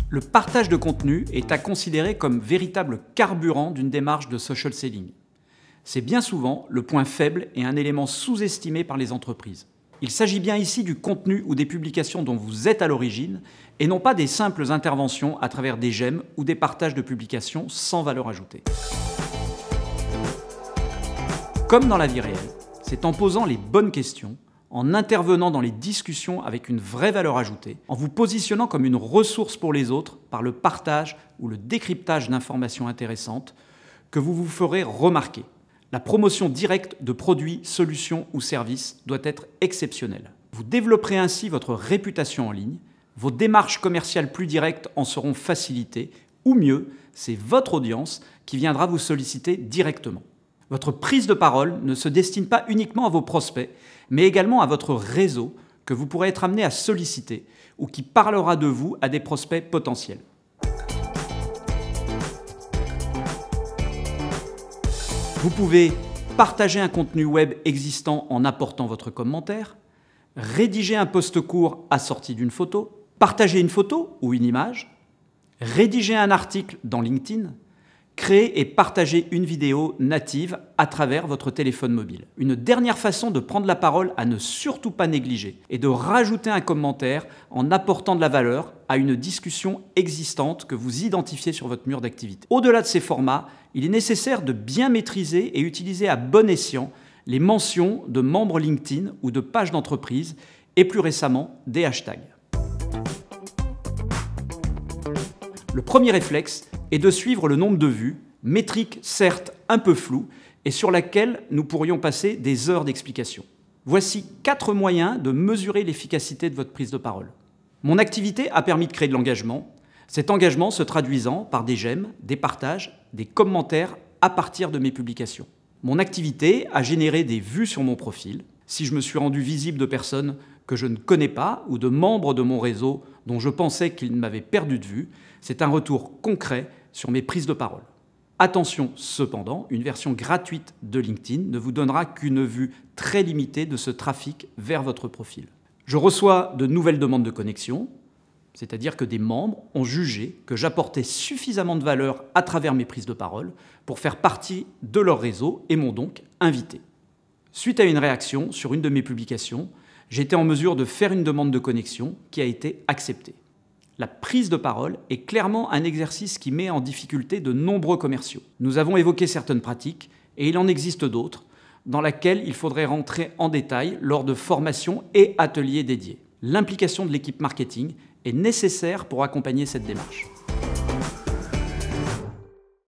Le partage de contenu est à considérer comme véritable carburant d'une démarche de social selling. C'est bien souvent le point faible et un élément sous-estimé par les entreprises. Il s'agit bien ici du contenu ou des publications dont vous êtes à l'origine et non pas des simples interventions à travers des j'aime ou des partages de publications sans valeur ajoutée. Comme dans la vie réelle, c'est en posant les bonnes questions, en intervenant dans les discussions avec une vraie valeur ajoutée, en vous positionnant comme une ressource pour les autres par le partage ou le décryptage d'informations intéressantes, que vous vous ferez remarquer. La promotion directe de produits, solutions ou services doit être exceptionnelle. Vous développerez ainsi votre réputation en ligne, vos démarches commerciales plus directes en seront facilitées, ou mieux, c'est votre audience qui viendra vous solliciter directement. Votre prise de parole ne se destine pas uniquement à vos prospects, mais également à votre réseau que vous pourrez être amené à solliciter ou qui parlera de vous à des prospects potentiels. Vous pouvez partager un contenu web existant en apportant votre commentaire, rédiger un post court assorti d'une photo, partager une photo ou une image, rédiger un article dans LinkedIn, créer et partager une vidéo native à travers votre téléphone mobile. Une dernière façon de prendre la parole à ne surtout pas négliger est de rajouter un commentaire en apportant de la valeur à une discussion existante que vous identifiez sur votre mur d'activité. Au-delà de ces formats, il est nécessaire de bien maîtriser et utiliser à bon escient les mentions de membres LinkedIn ou de pages d'entreprise et plus récemment des hashtags. Le premier réflexe est de suivre le nombre de vues, métrique certes un peu floue et sur laquelle nous pourrions passer des heures d'explication. Voici 4 moyens de mesurer l'efficacité de votre prise de parole. Mon activité a permis de créer de l'engagement, cet engagement se traduisant par des j'aime, des partages, des commentaires à partir de mes publications. Mon activité a généré des vues sur mon profil. Si je me suis rendu visible de personnes que je ne connais pas ou de membres de mon réseau dont je pensais qu'ils m'avaient perdu de vue, c'est un retour concret sur mes prises de parole. Attention cependant, une version gratuite de LinkedIn ne vous donnera qu'une vue très limitée de ce trafic vers votre profil. Je reçois de nouvelles demandes de connexion, c'est-à-dire que des membres ont jugé que j'apportais suffisamment de valeur à travers mes prises de parole pour faire partie de leur réseau et m'ont donc invité. Suite à une réaction sur une de mes publications, j'ai été en mesure de faire une demande de connexion qui a été acceptée. La prise de parole est clairement un exercice qui met en difficulté de nombreux commerciaux. Nous avons évoqué certaines pratiques et il en existe d'autres dans lesquelles il faudrait rentrer en détail lors de formations et ateliers dédiés. L'implication de l'équipe marketing est nécessaire pour accompagner cette démarche.